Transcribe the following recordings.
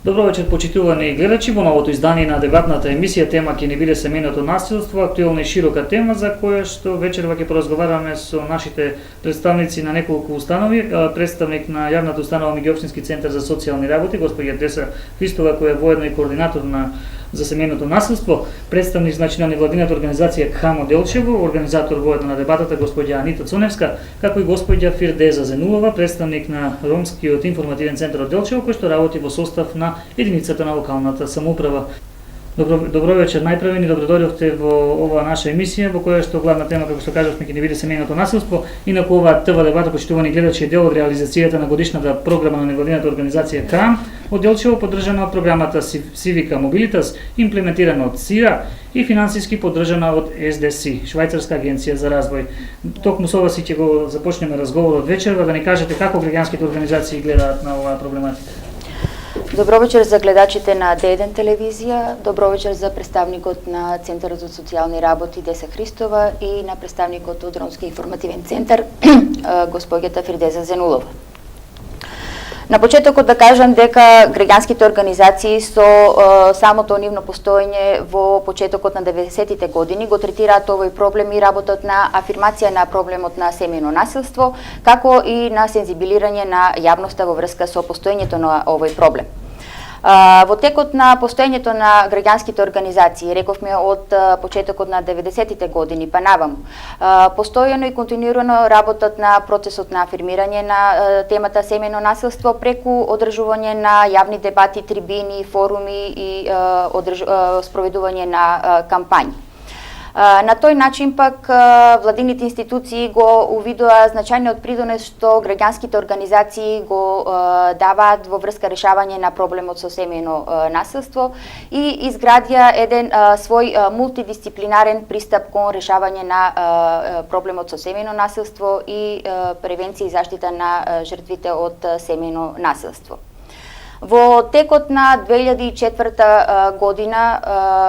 Добро вечер, почитувани гледачи, во новото издание на дебатната емисија тема ќе ни биде семејното насилство, актуелна и широка тема за која што вечерва ќе поразговараме со нашите представници на неколку установи, представник на јавната установа Меѓуопштински центар за социјални работи, господја Деса Христова, која е воедно и координатор за семејното насилство, представник на невладината организација КХАМО Делчево, организатор воедно на дебатата господја Анита Цуневска, како и господја Фирдеза Зенулова, представник на Ромскиот информативен центар од Делчево, кој што работи во состав на единицата на локалната самоуправа. Добро вечер, најпрвени, добродојдовте во оваа наша емисија, во која што главна тема, како што кажавме, ќе ни биде семејното насилство. Инаку оваа ТВ дебата, почитувани гледачи, е дел од реализацијата на годишната програма на невладината организација КАМ од Делчево, поддржана од програмата Civica Mobilitas, имплементирана од СИРА и финансиски поддржана од SDC, Швајцарска агенција за развој. Токму со вас ќе го започнеме разговорот вечерва, да ни кажете како граѓанските организации гледаат на оваа проблематика. Добро вечер за гледачите на Д1 телевизија, добро вечер за представникот на Центарот за социјални работи Деса Христова и на представникот од Ромски информативен центар, господјата Фирдеза Зенулова. На почетокот да кажам дека граѓанските организации со самото нивно постоење во почетокот на 90-тите години го третираат овој проблем и работат на афирмација на проблемот на семејно насилство, како и на сензибилирање на јавноста во врска со постоењето на овој проблем. Во текот на постоењето на граѓанските организации, рековме од почетокот на 90-тите години па наваму, постојано и континуирано работат на процесот на афирмирање на темата семејно насилство преку одржување на јавни дебати, трибини, форуми и спроведување на кампањи. На тој начин пак владините институции го увидоа значајниот придонес што граѓанските организации го даваат во врска решавање на проблемот со семејно насилство и изградија еден свој мултидисциплинарен пристап кон решавање на проблемот со семејно насилство и превенција и заштита на жртвите од семејно насилство. Во текот на 2004 година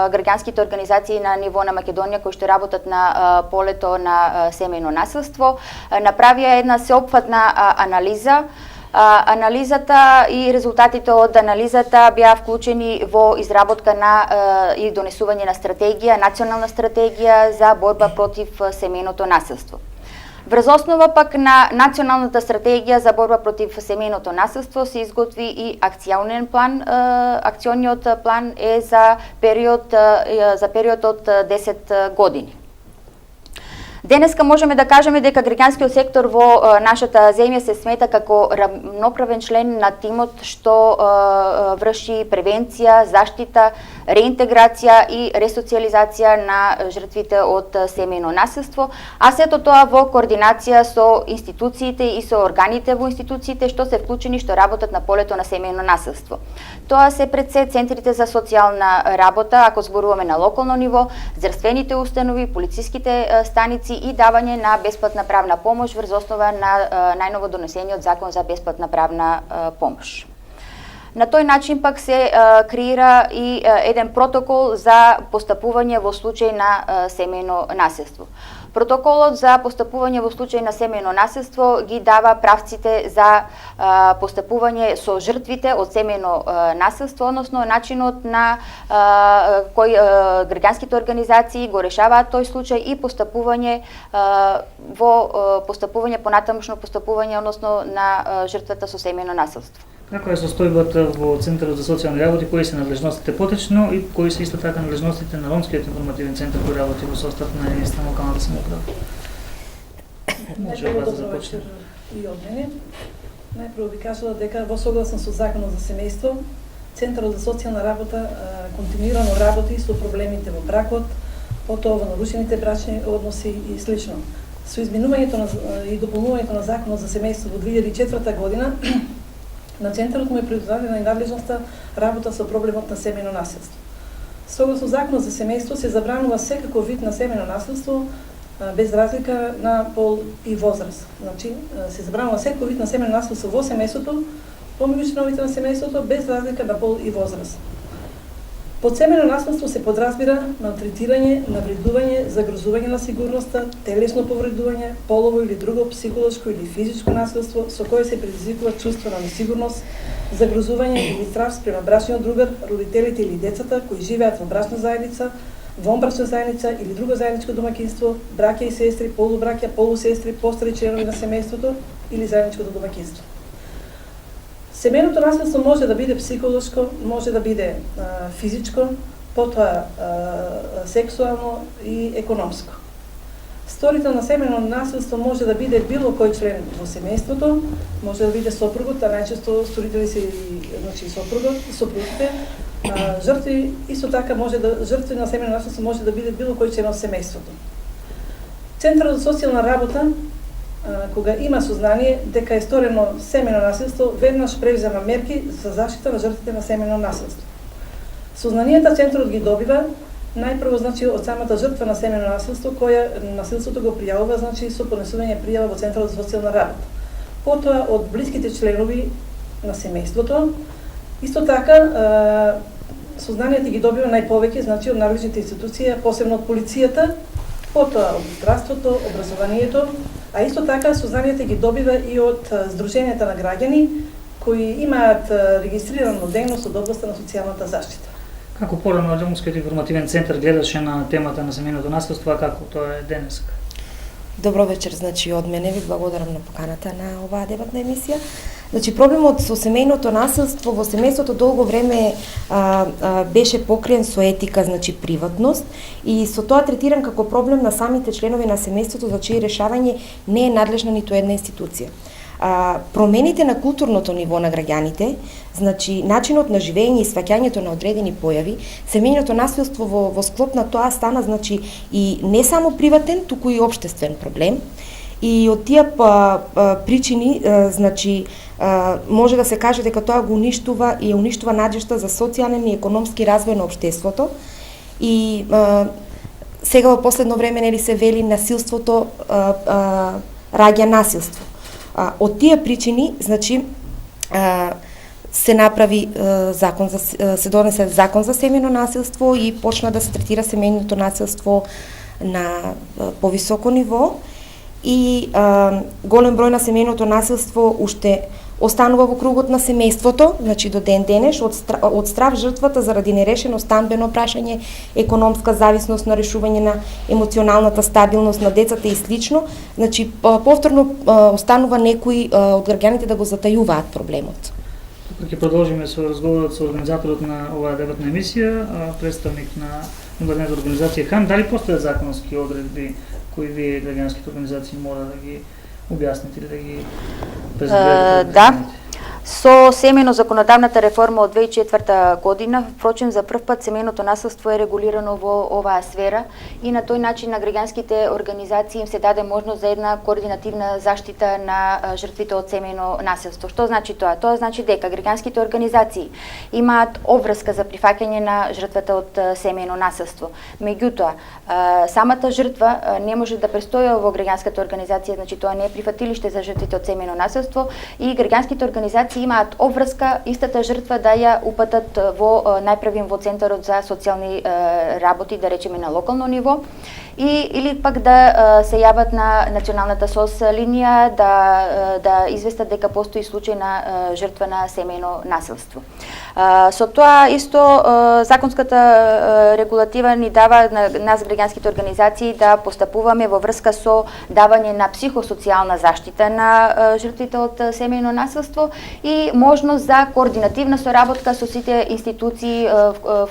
граѓанските организации на ниво на Македонија кои што работат на полето на семејно насилство направија една сеопфатна анализа. Анализата и резултатите од анализата беа вклучени во изработка на и донесување на стратегија, национална стратегија за борба против семејното насилство. Врз основа пак на националната стратегија за борба против семејното насилство се изготви и акционен план. Акциониот план е за период од 10 години. Денеска можеме да кажеме дека граѓанскиот сектор во нашата земја се смета како рамноправен член на тимот што врши превенција, заштита, реинтеграција и ресоциализација на жртвите од семејно насилство, а сето тоа во координација со институциите и со органите во институциите што се вклучени што работат на полето на семејно насилство. Тоа се пред се центрите за социјална работа, ако зборуваме на локално ниво, здравствените установи, полициските станици и давање на бесплатна правна помош врз основа на најново донесениот закон за бесплатна правна помош. На тој начин пак се креира и еден протокол за постапување во случај на семејно насилство. Протоколот за постапување во случај на семејно насилство ги дава правците за постапување со жртвите од семејно насилство, односно начинот на кој граѓанските организации го решаваат тој случај и постапување понатамошно постапување, односно на жртвата со семејно насилство. Како е состојбата во Центарот за социјални работи, кои се надлежностите потечно и кои се исто така надлежностите на Ромскиот информативен центар кој работи во состав на единица на локалната самоуправа? Може да започне и од мене. Најпрво би кажала дека во согласно со Законот за семејство, Центарот за социјална работа континуирано работи со проблемите во бракот, потоа во нарушените брачни односи и слично. Со изменувањето и дополнувањето на Законот за семејство во 2004 година, на Центарот му е предоставена и надлежноста работа со проблемот на семејно насилство. Согласно Законот за семејство се забранува секаков вид на семејно насилство без разлика на пол и возраст. Значи, се забранува секаков вид на семејно насилство во семејството, помеѓу членовите на семејството без разлика на пол и возраст. Под семејно насилство се подразбира малтретирање, навредување, загрозување на сигурноста, телесно повредување, полово или друго психолошко или физичко насилство со кое се предизвикува чувство на несигурност, загрозување или страв спрема брачниот другар, родителите или децата кои живеат во брачна заедница, вонбрачна заедница или друго заедничко домаќинство, браќа и сестри, полубраќа, полусестри, постари членови на семејството или заедничкото домаќинство. Семејното насилство може да биде психолошко, може да биде физичко, потоа сексуално и економско. Сторител на семејно насилство може да биде било кој член во семејството, може да биде сопругот, а најчесто сторители се значи сопругите. Жртви исто така жртви на семејно насилство може да биде било кој член од семејството. Центарот за социјална работа, кога има сознание дека е сторено семејно насилство, веднаш превзема мерки за заштита на жртвите на семејно насилство. Сознанието центарот ги добива најпрво значи од самата жртва на семејно насилство, која насилството го пријавува значи со поднесување пријава во центарот за социјална работа. Потоа од блиските членови на семејството. Исто така сознанието ги добива најповеќе значи од надлежните институции, посебно од полицијата, потоа од здравството, образованието, а исто така сознанието ги добива и од здруженијата на граѓани кои имаат регистрирана дејност од областта на социјалната заштита. Како порано Ромскиот информативен центар гледаше на темата на семејното насилство, а како тоа е денеска? Добро вечер, значи од мене ви благодарам на поканата на оваа дебатна емисија. Значи проблемот со семејното насилство во семејството долго време беше покриен со етика, значи приватност, и со тоа третиран како проблем на самите членови на семејството, за чие решавање не е надлежна ниту една институција. Промените на културното ниво на граѓаните, значи начинот на живење и сваќањето на одредени појави, семејното насилство во склоп на тоа стана значи и не само приватен, туку и општествен проблем. И од тие причини значи може да се каже дека тоа го уништува и уништува надежта за социјален и економски развој на општеството. И сега во последно време нели се вели насилството раѓа насилство. Од тие причини, значи, се направи се донесе закон за семејно насилство и почна да се третира семејното насилство на повисоко ниво, и голем број на семејното насилство уште останува во кругот на семејството, значи до ден денеш, од страв жртвата заради нерешено станбено прашање, економска зависност на решување на емоционалната стабилност на децата и слично, значи повторно останува некои од граѓаните да го затајуваат проблемот. Тука ќе продолжиме со разговорот со организаторот на оваа дебатна емисија, представник на невладината организација ХАМ. Дали постојат законски одредби кои вие граѓанските организации мора да ги објасните или да ги презберете? Да. Со семејно законодавната реформа од 2004 година, впрочем за прв пат семејното насилство е регулирано во оваа сфера и на тој начин на граѓанските организации им се даде можност за една координативна заштита на жртвите од семејно насилство. Што значи тоа? Тоа значи дека граѓанските организации имаат обврска за прифаќање на жртвата од семејно насилство. Меѓутоа, самата жртва не може да престои во граѓанската организација, значи тоа не е прифатилиште за жртвите од семејно насилство, и граѓанските организации имаат обврска истата жртва да ја упатат најпрвим во Центарот за социјални работи, да речеме на локално ниво, или пак да се јават на националната СОС линија да известат дека постои случај на жртва на семејно насилство. Со тоа исто законската регулатива ни дава на нас граѓанските организации да постапуваме во врска со давање на психосоцијална заштита на жртвите од семејно насилство и можност за координативна соработка со сите институции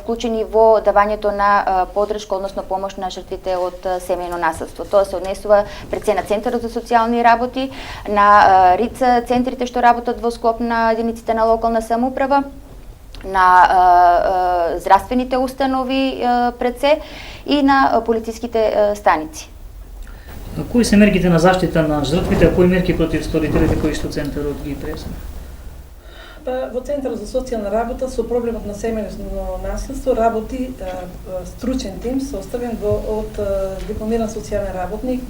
вклучени во давањето на поддршка, односно помош на жртвите од семејно насилство. Тоа се однесува пред се на Центарот за социјални работи, на РИЦ центрите што работат во склоп на единиците на локална самоуправа, на здравствените установи пред се и на полициските станици. Кои се мерките на заштита на жртвите, а кои мерки против сторителите кои што Центарот ги презема? Во Центарот за социјална работа со проблемот на семејно насилство работи стручен тим составен од дипломиран социјален работник,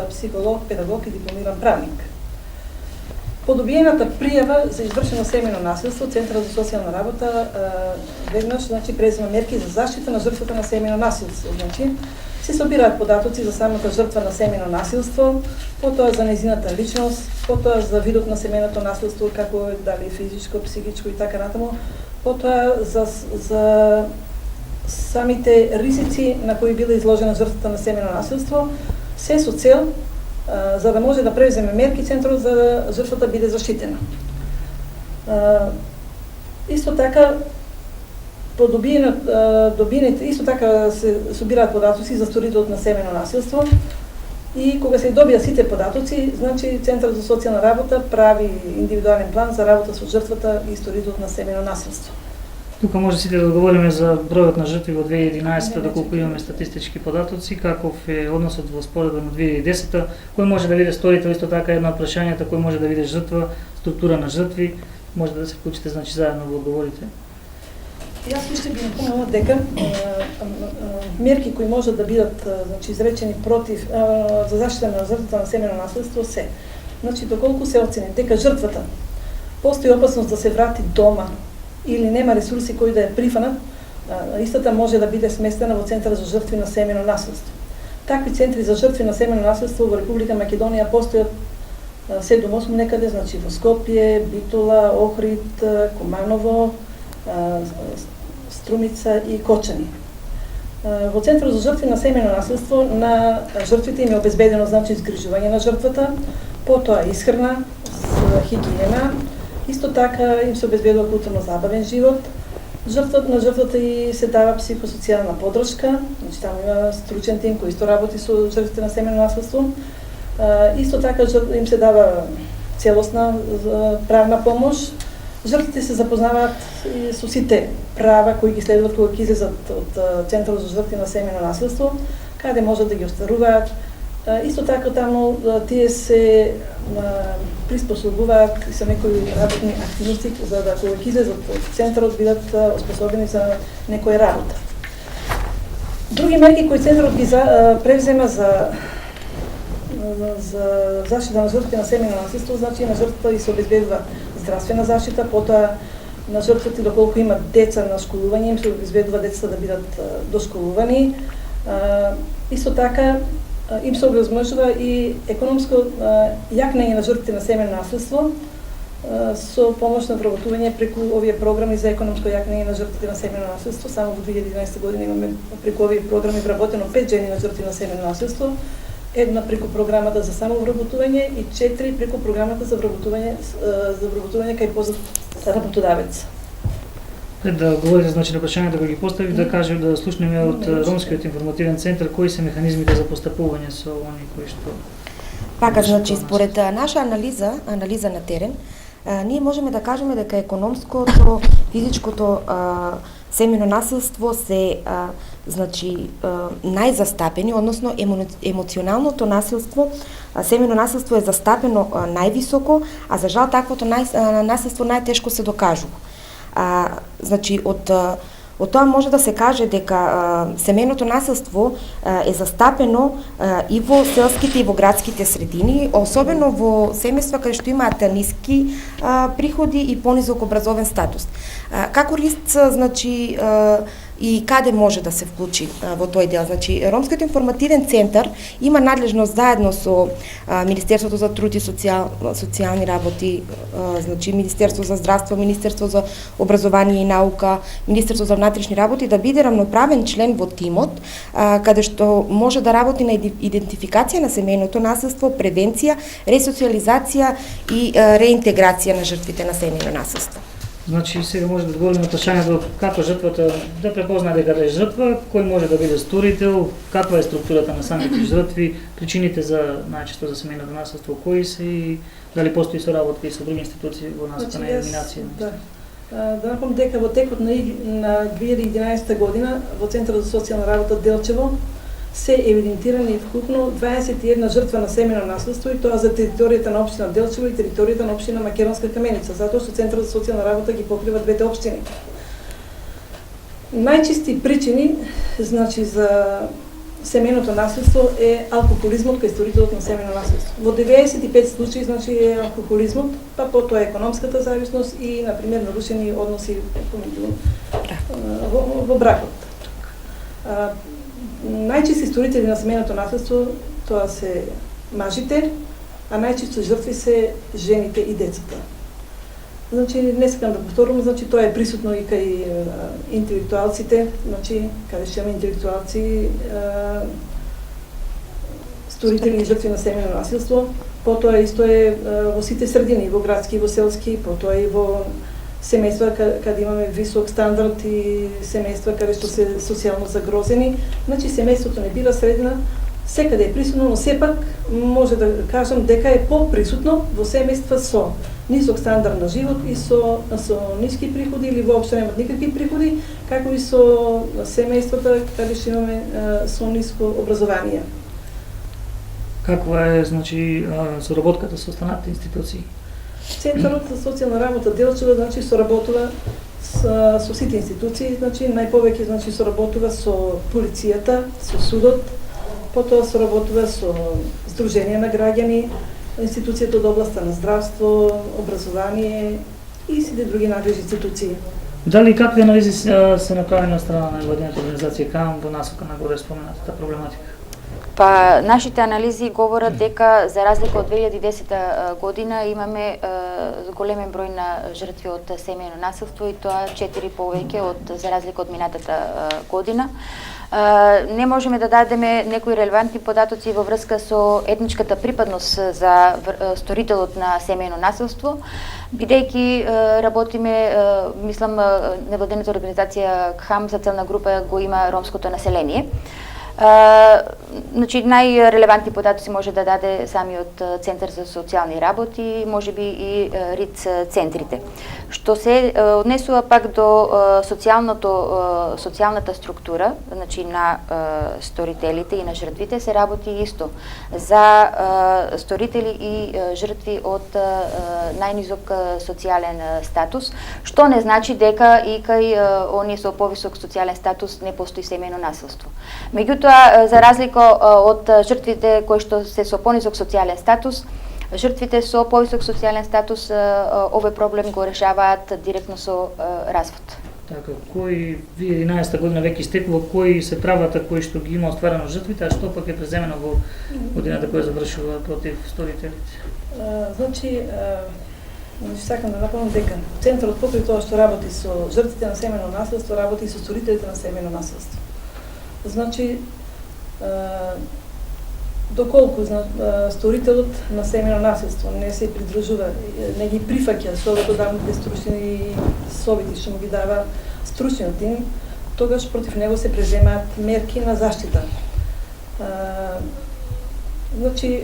психолог, педагог и дипломиран правник. По добиената пријава за извршено семејно насилство, Центарот за социјална работа веднаш презема мерки за заштита на жртвата на семејно насилство. Значи, се собираат податоци за самата жртва на семено насилство, потоа за нејзината личност, потоа за видот на семеното насилство, како е дали физичко, психичко и така натаму, потоа за самите ризици на кои била изложена жртвата на семено насилство, се со цел за да може да превземе мерки центарот за да жртвата биде заштитена. Исто така добиените исто така се собираат податоци за сторителот на семено насилство и кога се добија сите податоци, значи Центарот за социјална работа прави индивидуален план за работа со жртвата и сторителот на семено насилство. Тука може сите да одговориме за бројот на жртви во 2011 доколку имаме статистички податоци, каков е односот во споредба на 2010, кој може да биде сторител, исто така една од прашањата кој може да биде жртва, структура на жртви, може да се вклучите значи заедно во одговорите. Јас уште би напомнала дека мерки кои можат да бидат значи изречени против за заштита на жртвата на семено насилство се. Значи доколку се оцени дека жртвата постои опасност да се врати дома или нема ресурси кои да ја прифанат, истата може да биде сместена во Центар за жртви на семено насилство. Такви центри за жртви на семено насилство во Република Македонија постојат 7-8 некаде, значи во Скопје, Битола, Охрид, Куманово, Струмица и Кочани. Во Центарот за жртви на семено насилство на жртвите им е обезбедено значи изгрижување на жртвата, потоа исхрана, хигиена, исто така им се обезбедува културно-забавен живот. На жртвата и се дава психосоцијална поддршка, значи таму има стручен тим кој исто работи со жртвите на семено насилство. Исто така им се дава целосна правна помош. Жртвите се запознаваат и со сите права кои ги следуваат кога ќе излезат од Центарот за жртви на семено насилство, каде можат да ги остваруваат. Исто така таму тие се приспособуваат со некои работни активности за да кога ќе излезат од Центарот бидат оспособени за некоја работа. Други мерки кои Центарот ги превзема за заштита на жртвите на семено насилство, значи на жртвата и се обезбедува здравствена заштита, потоа на жртвите доколку имат деца на школување, им се обезбедува децата да бидат дошколувани. Исто така им се овозможува и економско јакнење на жртвите на семено насилство со помош на вработување преку овие програми за економско јакнење на жртвите на семено насилство. Само во 2011 година имаме преку овие програми вработено 5 жени на жртви на семено насилство, една преку програмата за самовработување и 4 преку програмата за вработување кај познат работодавец. Пред да говорите значи на прашањата кои ги постави, да кажем да слушнеме од Ромскиот информативен центар кои се механизмите за постапување со они кои што Така, значи според наша анализа на терен, ние можеме да кажеме дека економското, физичкото семено насилство се значи најзастапени, односно емоционалното насилство, семено насилство е застапено највисоко, а за жал таквото насилство најтешко се докажува. Значи од тоа може да се каже дека семеното насилство е застапено и во селските и во градските средини, особено во семејства каде што имаат ниски приходи и понизок образовен статус. Како риск, значи, и каде може да се вклучи во тој дел? Значи, Ромскиот информативен центар има надлежност заедно со Министерството за труд и социјални работи, значи Министерство за здравство, Министерство за образование и наука, Министерство за внатрешни работи да биде рамноправен член во тимот, каде што може да работи на идентификација на семејното насилство, превенција, ресоциализација и реинтеграција на жртвите на семејно насилство. Значи сега може да одговориме на прашањето како жртвата да препознае дека е жртва, кој може да биде сторител, каква е структурата на самите жртви, причините за најчесто за семејното насилство кои се и дали постои соработка и со други институции во нас на елиминација. Да напомнам дека во текот на 2011 година во Центарот за социјална работа Делчево се евидентирани вкупно 21 жртва на семејно насилство и тоа за територијата на општина Делчево и територијата на општина Македонска Каменица, затоа што Центарот за социјална работа ги покрива двете општини. Најчести причини, значи за семејното насилство е алкохолизмот кај сторителот на семејно насилство. Во 95 случаи значи е алкохолизмот, па потоа економската зависност и на пример нарушени односи во бракот. најчести сторители на семејното насилство тоа се мажите, а најчесто жртви се жените и децата. Значи, не сакам да повторувам, значи тоа е присутно и кај интелектуалците, значи, каде ще имаме интелектуалци, сторители и жртви на семејно насилство, потоа исто е во сите средини, во градски, во селски, потоа и во семејства каде имаме висок стандард и семејства каде што се социјално загрозени. Значи, семејството не бира средина, секаде е присутно, но сепак може да кажам дека е поприсутно во семејства со нисок стандард на живот и со ниски приходи или воопшто немат никакви приходи, како и со семејствата каде што имаме со ниско образование. Каква е, значи, соработката со останатите институции? Центарот за социјална работа Делчево, значи, соработува со сите институции, значи, најповеќе, значи, соработува со полицијата, со судот, потоа соработува со Сдружение на граѓани, институцијата од областа на здравство, образование и сите други надлежни институции. Дали какви анализи се направени од страна на невладината организација КАМ во насока на горе споменатата проблематика? Па, нашите анализи говорат дека за разлика од 2010 година имаме големен број на жртви од семејно насилство и тоа 4 повеќе од за разлика од минатата година. Не можеме да дадеме некои релевантни податоци во врска со етничката припадност за сторителот на семејно насилство, бидејќи работиме, мислам, невладената организација КХАМ за целна група го има ромското население. Значи, најрелевантни податоци може да даде самиот Центар за социјални работи, можеби и РИЦ центрите. Што се однесува пак до социјалната структура, значи на сторителите и на жртвите, се работи исто за сторители и жртви од најнизок социјален статус, што не значи дека и кај оние со повисок социјален статус не постои семејно насилство. Меѓутоа, за разлика од жртвите кои што се со понизок социјален статус, жртвите со повисок социјален статус овој проблем го решаваат директно со развод. Така, кои 2011 година веќе истекува, кои се правата кои што ги има остварено жртвите, а што пак е преземено во годината која завршува против сторителите? Значи, сакам да напомнам дека Центарот покрај тоа што работи со жртвите на семејно насилство, работи и со сторителите на семејно насилство. Значи, доколку сторителот на семејно насилство не се придружува, не ги прифаќа советодавните стручни совети што му ги дава стручниот тим, тогаш против него се преземаат мерки на заштита. Значи,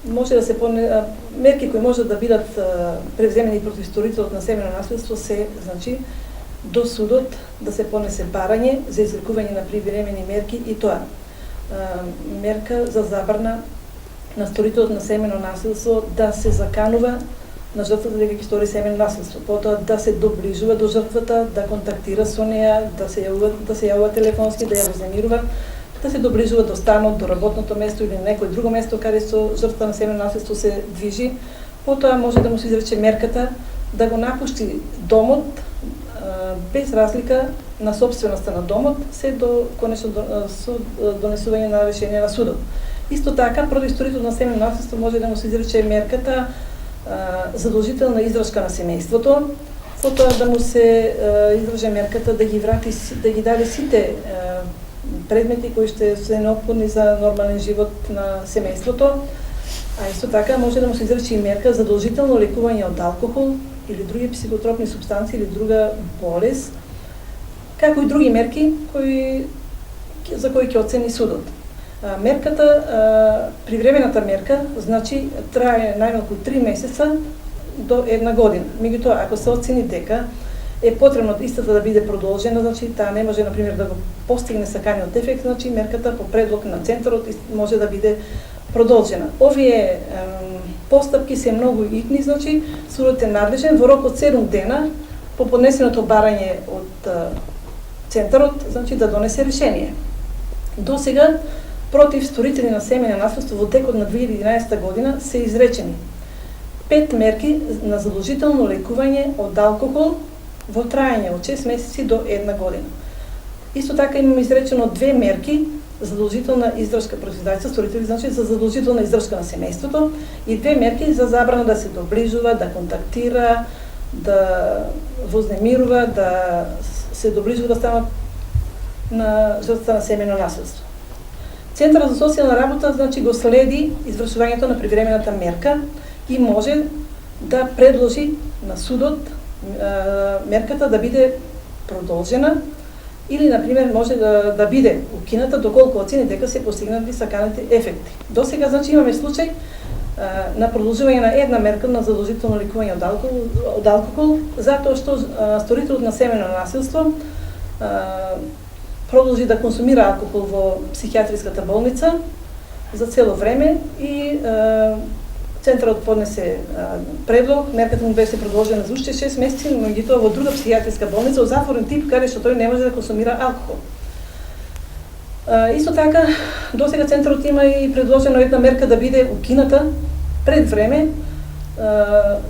може да се мерки кои може да бидат преземени против сторителот на семејно насилство се, значи, до судот да се понесе барање за изрекување на привремени мерки и тоа мерка за забрана на сторителот на семејно насилство да се заканува на жртвата дека ќе стори семејно насилство, потоа да се доближува до жртвата, да контактира со неа, да се јавува телефонски, да ја вознемирува, да се доближува до станот, до работното место или некој друго место каде со жртвата на семејно насилство се движи, потоа може да му се изрече мерката да го напушти домот без разлика на собственоста на домот, се до конечно со донесување на решение на судот. Исто така, против сторителот на семејно насилство може да му се изрече мерката задолжителна издршка на семејството, потоа да му се издржи мерката да ги врати, да ги даде сите предмети кои ще се неопходни за нормален живот на семејството, а исто така може да му се изрече и мерка задолжително лекување од алкохол или други психотропни супстанции или друга болест, како и други мерки за кои ќе оцени судот. Мерката, привремената мерка, значи трае најмалку 3 месеца до 1 година. Меѓутоа, ако се оцени дека е потребно истата да биде продолжена, значи таа не може, например, да го постигне саканиот ефект, значи мерката по предлог на Центарот може да биде продолжена. Овие постапки се многу итни, значи судот е надлежен во рок од 7 дена по поднесеното барање од Центарот, значи да донесе решение. До сега против сторители на семејно насилство во текот на 2011 година се изречени 5 мерки на задолжително лекување од алкохол во траење од 6 месеци до 1 година. Исто така имаме изречено 2 мерки: задолжителна издршка професионалица, сторители, значи за задолжителна издршка на семејството, и 2 мерки за забрана да се доближува, да контактира, да вознемирува, да се доближува, да става на жртвата на семејно насилство. Центарот за социјална работа, значи, го следи извршувањето на привремената мерка и може да предложи на судот мерката да биде продолжена или, например, може да биде укината доколку оцени дека се постигнати саканите ефекти. До сега, значи, имаме случај на продолжување на една мерка на задолжително лекување од алкохол, затоа што сторителот на семејно насилство продолжи да консумира алкохол во психијатриската болница за цело време и Центарот поднесе предлог, мерката му беше продолжена за уште 6 месеци, но меѓутоа во друга психијатриска болница, во затворен тип, каде што тој не може да консумира алкохол. Исто така, досега Центарот има и предложено една мерка да биде укината пред време,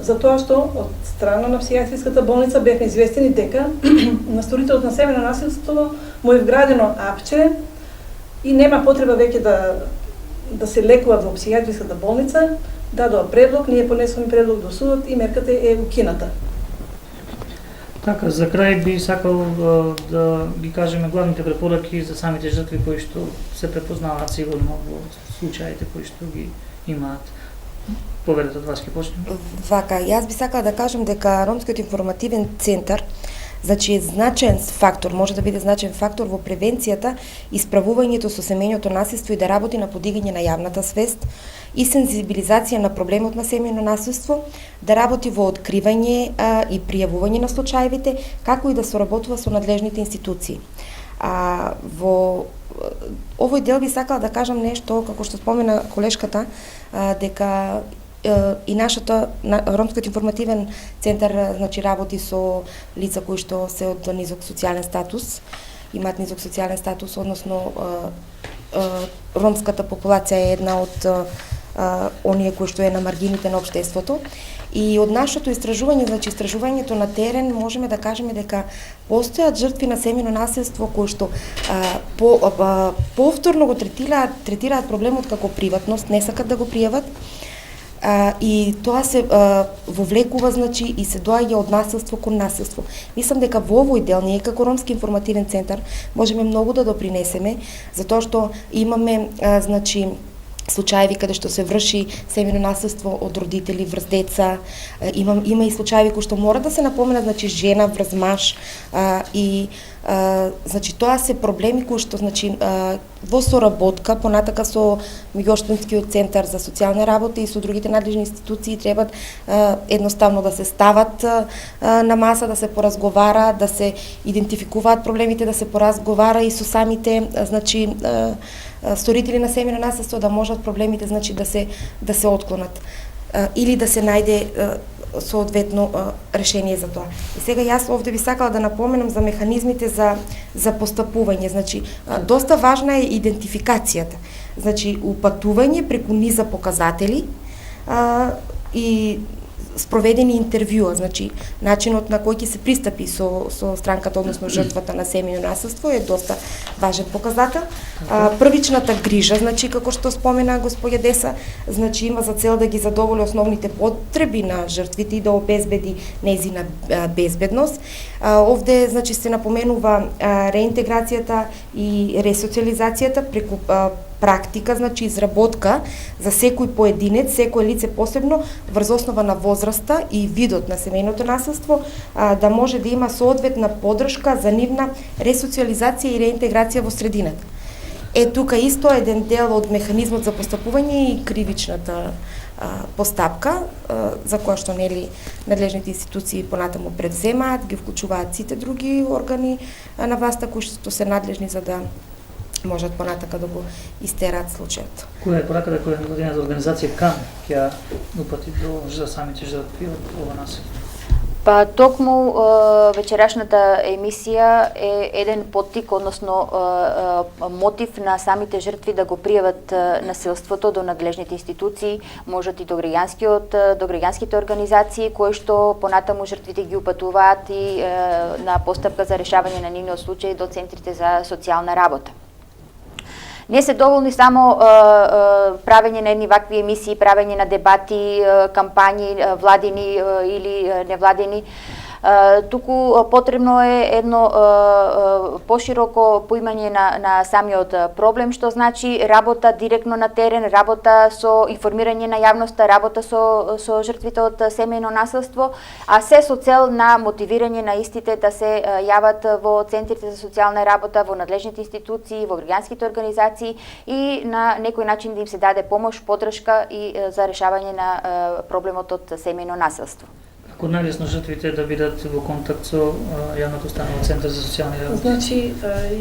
за тоа што од страна на психијатриската болница бевме известени дека на сторителот на семејно насилство му е вградено апче и нема потреба веќе да се лекува во психијатриската болница. Дадоа предлог, ние понесуваме предлог до судот и мерката е укината. Така, за крај би сакал да ги кажеме главните препораки за самите жртви кои што се препознаваат сигурно во случаите кои што ги имаат. Поведете од вас ќе почнеме. Вака, јас би сакала да кажам дека Ромскиот информативен центар, значи, е значаен фактор, може да биде значаен фактор во превенцијата и справувањето со семејното насилство и да работи на подигање на јавната свест и сензибилизација на проблемот на семејно насилство, да работи во откривање и пријавување на случаевите, како и да соработува со надлежните институции. Во овој дел би сакала да кажам нешто, како што спомена колешката, дека и Ромскиот информативен центар, значи, работи со лица кои што се од низок социјален статус, имаат низок социјален статус, односно ромската популација е една од оние кои што е на маргините на општеството. И од нашето истражување, значи истражувањето на терен, можеме да кажеме дека постојат жртви на семејно насилство кои што повторно го третираат проблемот како приватност, не сакат да го пријават, и тоа се вовлекува, значи, и се доаѓа од насилство кон насилство. Мислам дека во овој дел ние како Ромски информативен центар можеме многу да допринесеме, затоа што имаме, значи, случаеви каде што се врши семејно насилство од родители врз деца, има и случаеви кои што мора да се напоменат, значи, жена врз маж, и значи, тоа се проблеми кои што, значи, во соработка понатака со Меѓуопштинскиот центар за социјални работи и со другите надлежни институции треба едноставно да се стават на маса, да се поразговара, да се идентификуваат проблемите, да се поразговара и со самите, значи, сторители на семејно насилство, да можат проблемите, значи, да се отклонат или да се најде соодветно решение за тоа. И сега јас овде би сакала да напоменам за механизмите за постапување. Значи, доста важна е идентификацијата. Значи, упатување преку низа показатели и спроведени интервјуа, значи начинот на кој ќе се пристапи со странката, односно жртвата на семејно насилство, е доста важен показател. Првичната грижа, значи, како што спомена господја Деса, значи, има за цел да ги задоволи основните потреби на жртвите и да обезбеди нејзина безбедност. Овде, значи, се напоменува реинтеграцијата и ресоциализацијата преку практика, значи изработка за секој поединец, секој лице посебно, врз основа на возраста и видот на семејното насилство, да може да има соодветна поддршка за нивна ресоциализација и реинтеграција во средината. Тука исто еден дел од механизмот за постапување и кривичната постапка, за која што, нели, надлежните институции понатаму превземаат, ги вклучуваат сите други органи на власта кои што се надлежни за да можат понатака да го истераат случајот. Која е пораката која невладината организација КАН ќе упати до самите жртви од ова насилство? Па токму вечерашната емисија е еден поттик, односно мотив на самите жртви да го пријават насилството до надлежните институции, можат и до граѓанските организации кои што понатаму жртвите ги упатуваат и на постапка за решавање на нивниот случај до центрите за социјална работа. Не се доволни само правење на едни вакви емисии, правење на дебати, кампањи, владини или невладини, туку потребно е едно пошироко поимање на самиот проблем, што значи работа директно на терен, работа со информирање на јавноста, работа со жртвите од семејно насилство, а се со цел на мотивирање на истите да се јават во центрите за социјална работа, во надлежните институции, во граѓанските организации и на некој начин да им се даде помош, поддршка и за решавање на проблемот од семејно насилство. Како најлесно жртвите да бидат во контакт со јавната установа Центар за социјални работи? Значи,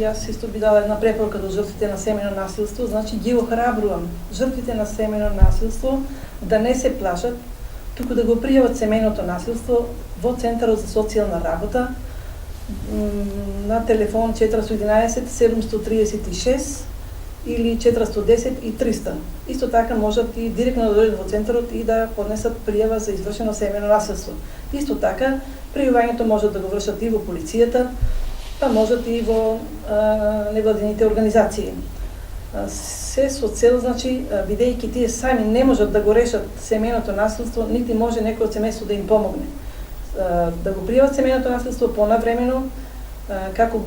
јас исто би дала една препорака до жртвите на семејно насилство, значи ги охрабрувам жртвите на семејно насилство да не се плашат, туку да го пријават семејното насилство во Центарот за социјална работа на телефон 411 736 или 410 и 300. Исто така можат и директно да дојдат во центарот и да поднесат пријава за извршено семејно насилство. Исто така, пријавањето можат да го вршат и во полицијата, па можат и во невладините организации. Се со цел, значи, бидејќи тие сами не можат да го решат семејното насилство, нити може некој од семејството да им помогне. Да го пријават семејното насилство понавремено, како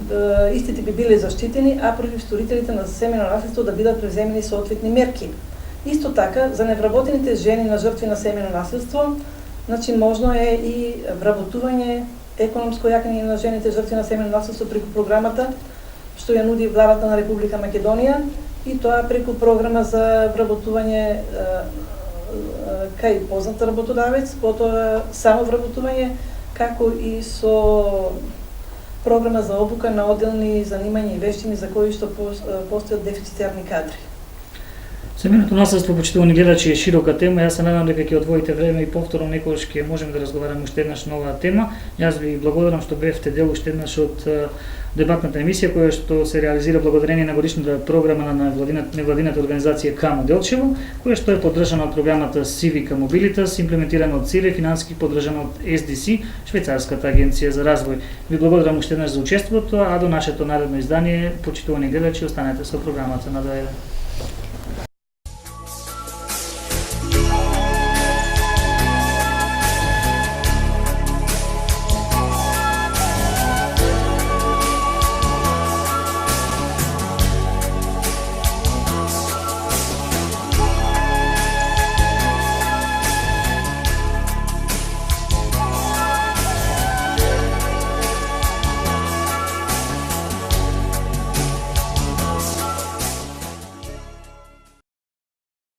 истите би биле заштитени, а против сторителите на семејно насилство да бидат преземени соодветни мерки. Исто така, за невработените жени на жртви на семејно насилство, значи можно е и вработување, економско јакање на жените жртви на семејно насилство преку програмата што ја нуди владата на Република Македонија и тоа преку програма за вработување кај познат работодавец, потоа само вработување, како и со програма за обука на одделни занимања и вештини за кои што постојат дефицитарни кадри. Семејното насилство, почитувани гледачи, е широка тема. Јас се надам дека ќе одвоите време и повторно некогаш ќе можеме да разговараме уште еднаш на оваа тема. Јас ви благодарам што бевте дел уште еднаш од дебатната емисија која што се реализира благодарение на годишната програма на невладината организација КАМО Делчево, која што е поддржана од програмата Civica Mobilitas, имплементирана од ЦИЛЕ, финансиски поддржана од SDC, Швајцарската агенција за развој. Ви благодарам уште еднаш за учеството, а до нашето наредно издание, почитувани гледачи, останете со програмата на ДАЕ.